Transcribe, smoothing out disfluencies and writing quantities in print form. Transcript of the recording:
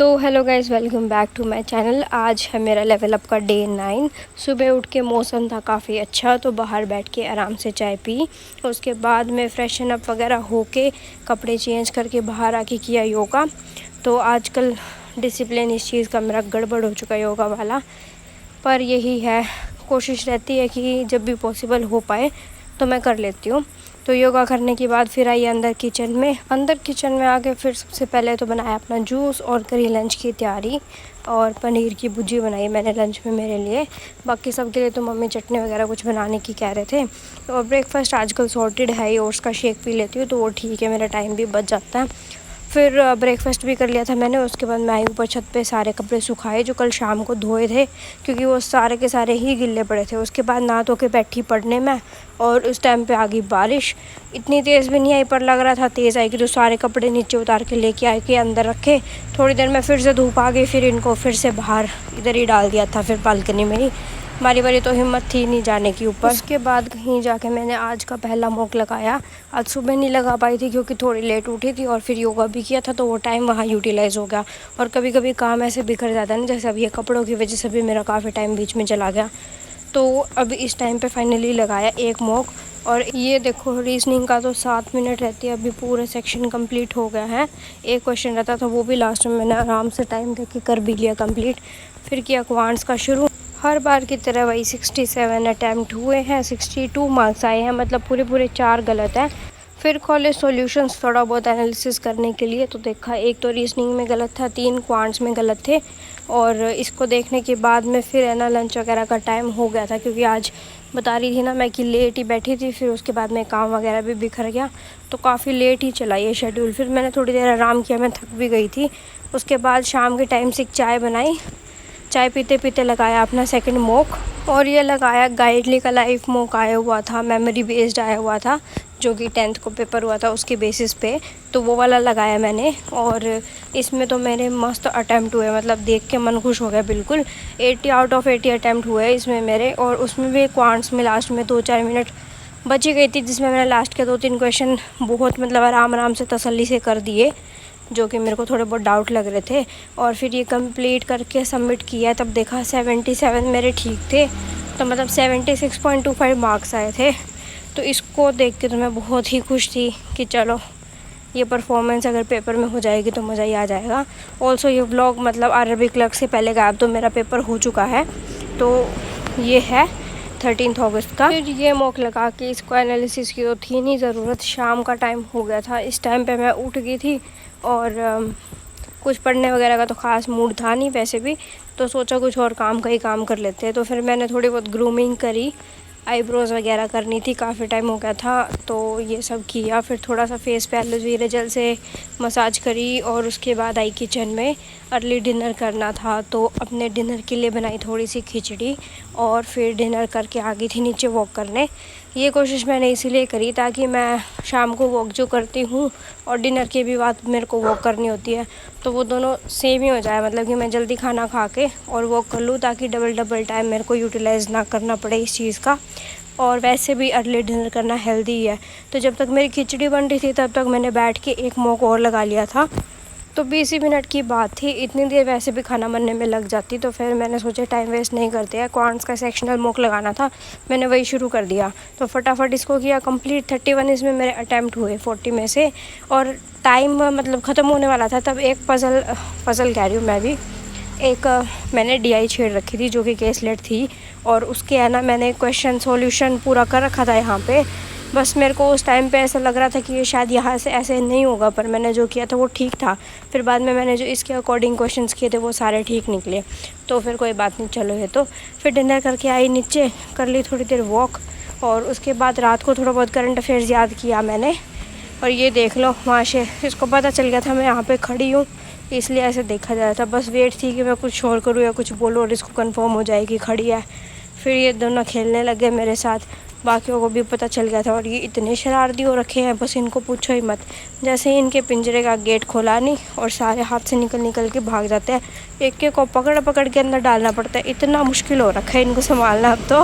तो hello guys, welcome back to my channel. आज है मेरा लेवल अप का डे 9। सुबह उठ के मौसम था काफ़ी अच्छा, तो बाहर बैठ के आराम से चाय पी। उसके बाद मैं फ्रेशन अप वगैरह होके कपड़े चेंज करके बाहर आके किया योगा। तो आजकल डिसिप्लिन इस चीज़ का मेरा गड़बड़ हो चुका है योगा वाला, पर यही है, कोशिश रहती है कि जब भी पॉसिबल हो पाए तो मैं कर लेती हूँ। तो योगा करने के बाद फिर आई अंदर किचन में आके फिर सबसे पहले तो बनाया अपना जूस और करी लंच की तैयारी। और पनीर की भुर्जी बनाई मैंने लंच में मेरे लिए। बाकी सब के लिए तो मम्मी चटनी वगैरह कुछ बनाने की कह रहे थे। और ब्रेकफास्ट आजकल सॉर्टेड है ही, ओट्स का शेक पी लेती हूँ तो वो ठीक है, मेरा टाइम भी बच जाता है। फिर ब्रेकफास्ट भी कर लिया था मैंने। उसके बाद मैं आई ऊपर छत पे, सारे कपड़े सुखाए जो कल शाम को धोए थे, क्योंकि वो सारे के सारे ही गिल्ले पड़े थे। उसके बाद नहा धो के बैठी पढ़ने में, और उस टाइम पे आ गई बारिश। इतनी तेज़ भी नहीं आई पर लग रहा था तेज़ आएगी, तो सारे कपड़े नीचे उतार के लेके आए के अंदर रखे। थोड़ी देर में फिर से धूप आ गई, फिर इनको फिर से बाहर इधर ही डाल दिया था, फिर बालकनी में ही। बारी तो हिम्मत थी नहीं जाने की ऊपर। उसके बाद कहीं जाके मैंने आज का पहला मॉक लगाया। आज सुबह नहीं लगा पाई थी क्योंकि थोड़ी लेट उठी थी, और फिर योगा भी किया था तो वो टाइम वहाँ यूटिलाइज़ हो गया। और कभी कभी काम ऐसे बिखर जाता है ना, जैसे अब ये कपड़ों की वजह से भी मेरा काफ़ी टाइम बीच में चला गया। तो अब इस टाइम पे फाइनली लगाया एक मॉक। और ये देखो, रीजनिंग का तो 7 मिनट रहती है, अभी पूरे सेक्शन कंप्लीट हो गया है। एक क्वेश्चन रहता था, वो भी लास्ट में मैंने आराम से टाइम देके कर भी लिया कंप्लीट। फिर किया क्वांट्स का शुरू। हर बार की तरह वही 67 अटैम्प्ट हुए हैं, 62 मार्क्स आए हैं, मतलब पूरे 4 गलत हैं। फिर कॉलेज सॉल्यूशंस थोड़ा बहुत एनालिसिस करने के लिए तो देखा, एक तो रीजनिंग में गलत था, 3 क्वांट्स में गलत थे। और इसको देखने के बाद में फिर है ना लंच वगैरह का टाइम हो गया था, क्योंकि आज बता रही थी ना मैं कि लेट ही बैठी थी। फिर उसके बाद में काम वगैरह भी बिखर गया, तो काफ़ी लेट ही चला ये शेड्यूल। फिर मैंने थोड़ी देर आराम किया, मैं थक भी गई थी। उसके बाद शाम के टाइम से चाय बनाई, चाय पीते पीते लगाया अपना सेकंड मॉक। और ये लगाया गाइडली का लाइफ मॉक आया हुआ था, मेमोरी बेस्ड आया हुआ था, जो कि 10th को पेपर हुआ था उसके बेसिस पे, तो वो वाला लगाया मैंने। और इसमें तो मेरे मस्त अटैम्प्ट हुए, मतलब देख के मन खुश हो गया बिल्कुल। 80 आउट ऑफ 80 अटैम्प्ट हुए इसमें मेरे। और उसमें भी क्वांट्स में लास्ट में 2-4 मिनट बची गई थी, जिसमें मैंने लास्ट के 2-3 क्वेश्चन बहुत मतलब आराम से तसल्ली से कर दिए, जो कि मेरे को थोड़े बहुत डाउट लग रहे थे। और फिर ये कंप्लीट करके सबमिट किया, तब देखा 77 मेरे ठीक थे, तो मतलब 76.25 मार्क्स आए थे। तो इसको देख के तो मैं बहुत ही खुश थी कि चलो ये परफॉर्मेंस अगर पेपर में हो जाएगी तो मज़ा ही आ जाएगा। ऑल्सो ये व्लॉग मतलब आरबी क्लर्क से पहले गायब, तो मेरा पेपर हो चुका है। तो ये है 13 अगस्त का। फिर ये मॉक लगा के इसको एनालिसिस की तो थी नहीं ज़रूरत, शाम का टाइम हो गया था। इस टाइम पे मैं उठ गई थी, और कुछ पढ़ने वगैरह का तो ख़ास मूड था नहीं वैसे भी, तो सोचा कुछ और काम का ही काम कर लेते हैं। तो फिर मैंने थोड़ी बहुत ग्रूमिंग करी, आईब्रोज़ वगैरह करनी थी, काफ़ी टाइम हो गया था तो ये सब किया। फिर थोड़ा सा फेस पे एलोवेरा जेल से मसाज करी, और उसके बाद आई किचन में। अर्ली डिनर करना था तो अपने डिनर के लिए बनाई थोड़ी सी खिचड़ी, और फिर डिनर करके आ गई थी नीचे वॉक करने। ये कोशिश मैंने इसीलिए करी ताकि मैं शाम को वॉक जो करती हूँ और डिनर के भी बाद मेरे को वॉक करनी होती है, तो वो दोनों सेम ही हो जाए, मतलब कि मैं जल्दी खाना खा के और वॉक कर लूँ, ताकि डबल टाइम मेरे को यूटिलाइज़ ना करना पड़े इस चीज़ का। और वैसे भी अर्ली डिनर करना हेल्दी है। तो जब तक मेरी खिचड़ी बन रही थी तब तक मैंने बैठ के एक मॉक और लगा लिया था। तो 20 ही मिनट की बात थी, इतनी देर वैसे भी खाना बनने में लग जाती, तो फिर मैंने सोचा टाइम वेस्ट नहीं करते हैं। क्वांट्स का सेक्शनल मॉक लगाना था, मैंने वही शुरू कर दिया, तो फटाफट इसको किया कंप्लीट। 31 इसमें मेरे अटैम्प्ट हुए 40 में से। और टाइम मतलब ख़त्म होने वाला था, तब एक पज़ल कह रही हूँ मैं भी, एक मैंने DI छेड़ रखी थी जो कि केसलेट थी, और उसके है ना मैंने क्वेश्चन सॉल्यूशन पूरा कर रखा था यहाँ पे। बस मेरे को उस टाइम पे ऐसा लग रहा था कि ये शायद यहाँ से ऐसे नहीं होगा, पर मैंने जो किया था वो ठीक था। फिर बाद में मैंने जो इसके अकॉर्डिंग क्वेश्चंस किए थे वो सारे ठीक निकले, तो फिर कोई बात नहीं, चलो ये तो। फिर डिनर करके आई नीचे, कर ली थोड़ी देर वॉक, और उसके बाद रात को थोड़ा बहुत करंट अफेयर्स याद किया मैंने। और ये देख लो, वहाँ से इसको पता चल गया था मैं यहाँ पर खड़ी हूँ, इसलिए ऐसे देखा जा रहा था। बस वेट थी कि मैं कुछ और करूँ या कुछ बोलूँ और इसको कंफर्म हो जाए कि खड़ी है। फिर ये दोनों खेलने लगे मेरे साथ, बाकियों को भी पता चल गया था। और ये इतने शरारती हो रखे हैं, बस इनको पूछो ही मत। जैसे ही इनके पिंजरे का गेट खोला नहीं, और सारे हाथ से निकल के भाग जाते हैं। एक एक को पकड़ के अंदर डालना पड़ता है, इतना मुश्किल हो रखा है इनको संभालना अब तो।